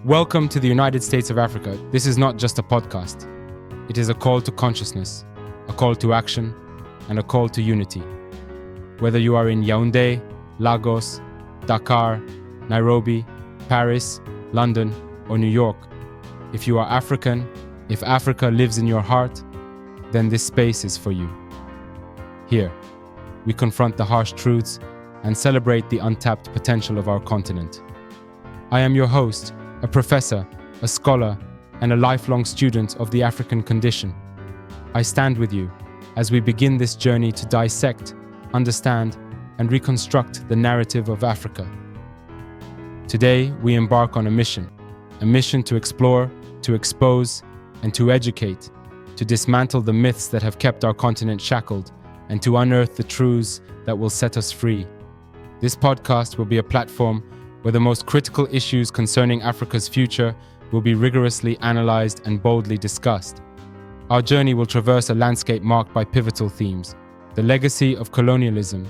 Welcome to the United States of Africa. This is not just a podcast. It is a call to consciousness, a call to action, and a call to unity. Whether you are in Yaoundé, Lagos, Dakar, Nairobi, Paris, London, or New York, if you are African, if Africa lives in your heart, then this space is for you. Here, we confront the harsh truths and celebrate the untapped potential of our continent. I am your host, a professor, a scholar, and a lifelong student of the African condition. I stand with you as we begin this journey to dissect, understand, and reconstruct the narrative of Africa. Today, we embark on a mission to explore, to expose, and to educate, to dismantle the myths that have kept our continent shackled, and to unearth the truths that will set us free. This podcast will be a platform where the most critical issues concerning Africa's future will be rigorously analyzed and boldly discussed. Our journey will traverse a landscape marked by pivotal themes: the legacy of colonialism,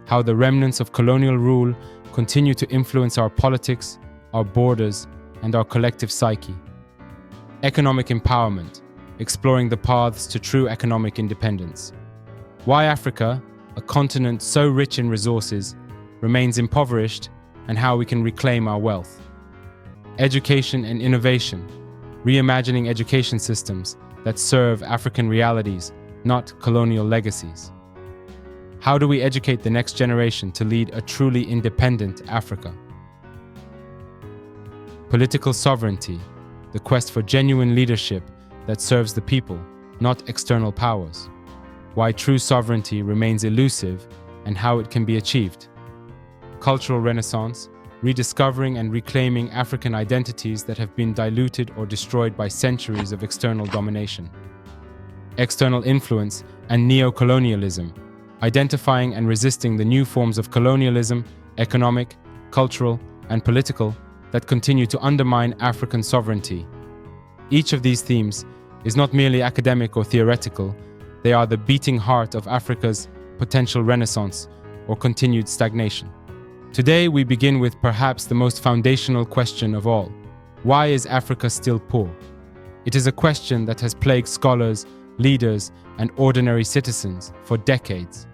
how the remnants of colonial rule continue to influence our politics, our borders, and our collective psyche; economic empowerment, exploring the paths to true economic independence; why Africa, a continent so rich in resources, remains impoverished, and how we can reclaim our wealth; education and innovation, reimagining education systems that serve African realities, not colonial legacies. How do we educate the next generation to lead a truly independent Africa? Political sovereignty, the quest for genuine leadership that serves the people, not external powers. Why true sovereignty remains elusive and how it can be achieved. Cultural renaissance, rediscovering and reclaiming African identities that have been diluted or destroyed by centuries of external domination. External influence and neo-colonialism, identifying and resisting the new forms of colonialism, economic, cultural, and political, that continue to undermine African sovereignty. Each of these themes is not merely academic or theoretical, they are the beating heart of Africa's potential renaissance or continued stagnation. Today, we begin with perhaps the most foundational question of all. Why is Africa still poor? It is a question that has plagued scholars, leaders, and ordinary citizens for decades.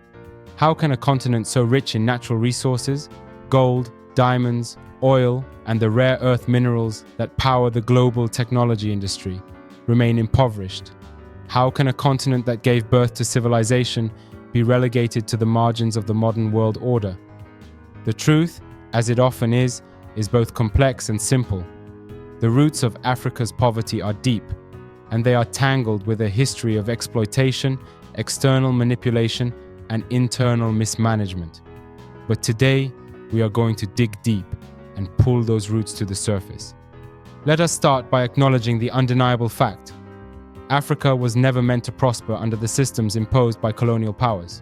How can a continent so rich in natural resources, gold, diamonds, oil, and the rare earth minerals that power the global technology industry, remain impoverished? How can a continent that gave birth to civilization be relegated to the margins of the modern world order? The truth, as it often is both complex and simple. The roots of Africa's poverty are deep, and they are tangled with a history of exploitation, external manipulation, and internal mismanagement. But today, we are going to dig deep and pull those roots to the surface. Let us start by acknowledging the undeniable fact: Africa was never meant to prosper under the systems imposed by colonial powers.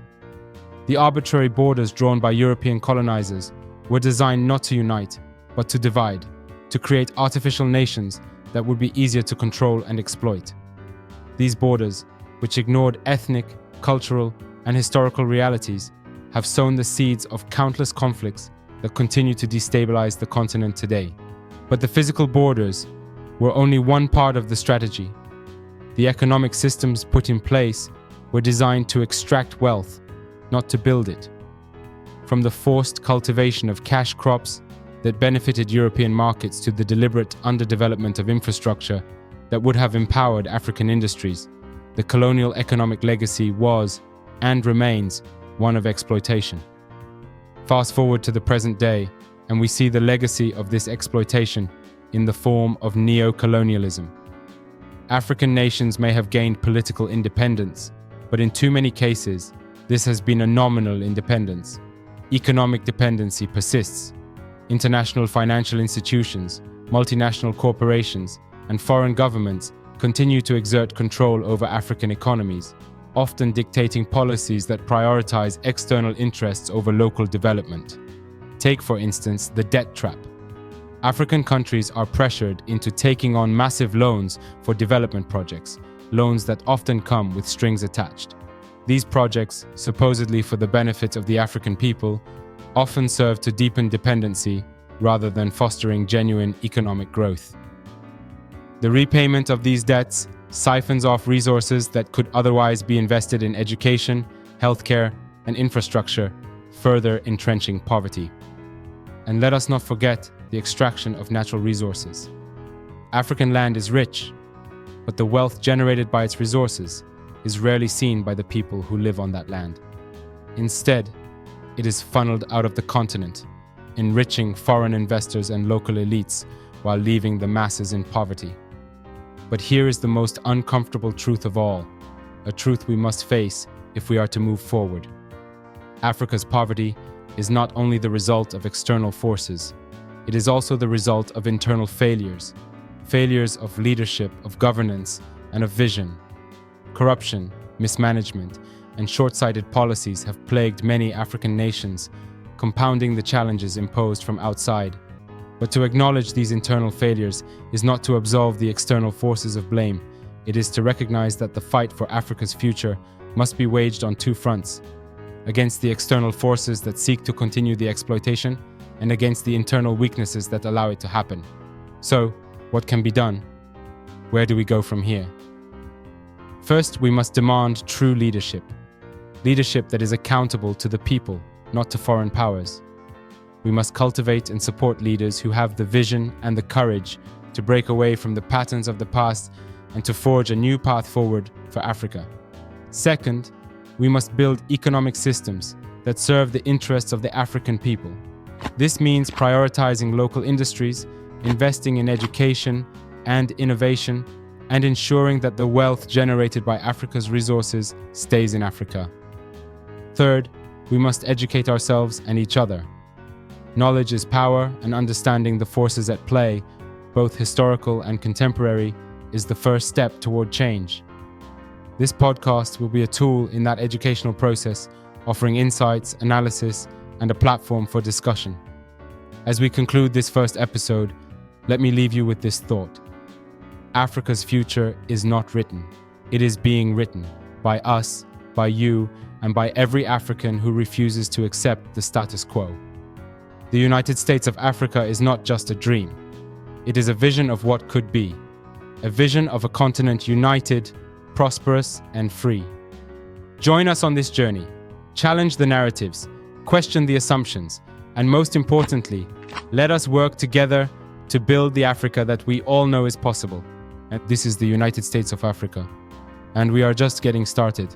The arbitrary borders drawn by European colonizers were designed not to unite, but to divide, to create artificial nations that would be easier to control and exploit. These borders, which ignored ethnic, cultural, and historical realities, have sown the seeds of countless conflicts that continue to destabilize the continent today. But the physical borders were only one part of the strategy. The economic systems put in place were designed to extract wealth, not to build it. From the forced cultivation of cash crops that benefited European markets to the deliberate underdevelopment of infrastructure that would have empowered African industries, the colonial economic legacy was, and remains, one of exploitation. Fast forward to the present day, and we see the legacy of this exploitation in the form of neo-colonialism. African nations may have gained political independence, but in too many cases, this has been a nominal independence. Economic dependency persists. International financial institutions, multinational corporations, and foreign governments continue to exert control over African economies, often dictating policies that prioritize external interests over local development. Take, for instance, the debt trap. African countries are pressured into taking on massive loans for development projects, loans that often come with strings attached. These projects, supposedly for the benefit of the African people, often serve to deepen dependency, rather than fostering genuine economic growth. The repayment of these debts siphons off resources that could otherwise be invested in education, healthcare, and infrastructure, further entrenching poverty. And let us not forget the extraction of natural resources. African land is rich, but the wealth generated by its resources is rarely seen by the people who live on that land. Instead, it is funneled out of the continent, enriching foreign investors and local elites while leaving the masses in poverty. But here is the most uncomfortable truth of all, a truth we must face if we are to move forward. Africa's poverty is not only the result of external forces, it is also the result of internal failures of leadership, of governance, and of vision. Corruption, mismanagement, and short-sighted policies have plagued many African nations, compounding the challenges imposed from outside. But to acknowledge these internal failures is not to absolve the external forces of blame. It is to recognize that the fight for Africa's future must be waged on two fronts: against the external forces that seek to continue the exploitation, and against the internal weaknesses that allow it to happen. So, what can be done? Where do we go from here? First, we must demand true leadership. Leadership that is accountable to the people, not to foreign powers. We must cultivate and support leaders who have the vision and the courage to break away from the patterns of the past and to forge a new path forward for Africa. Second, we must build economic systems that serve the interests of the African people. This means prioritizing local industries, investing in education and innovation, and ensuring that the wealth generated by Africa's resources stays in Africa. Third, we must educate ourselves and each other. Knowledge is power, and understanding the forces at play, both historical and contemporary, is the first step toward change. This podcast will be a tool in that educational process, offering insights, analysis, and a platform for discussion. As we conclude this first episode, let me leave you with this thought. Africa's future is not written. It is being written by us, by you, and by every African who refuses to accept the status quo. The United States of Africa is not just a dream. It is a vision of what could be, a vision of a continent united, prosperous, and free. Join us on this journey. Challenge the narratives, question the assumptions, and most importantly, let us work together to build the Africa that we all know is possible. And this is the United States of Africa. And we are just getting started.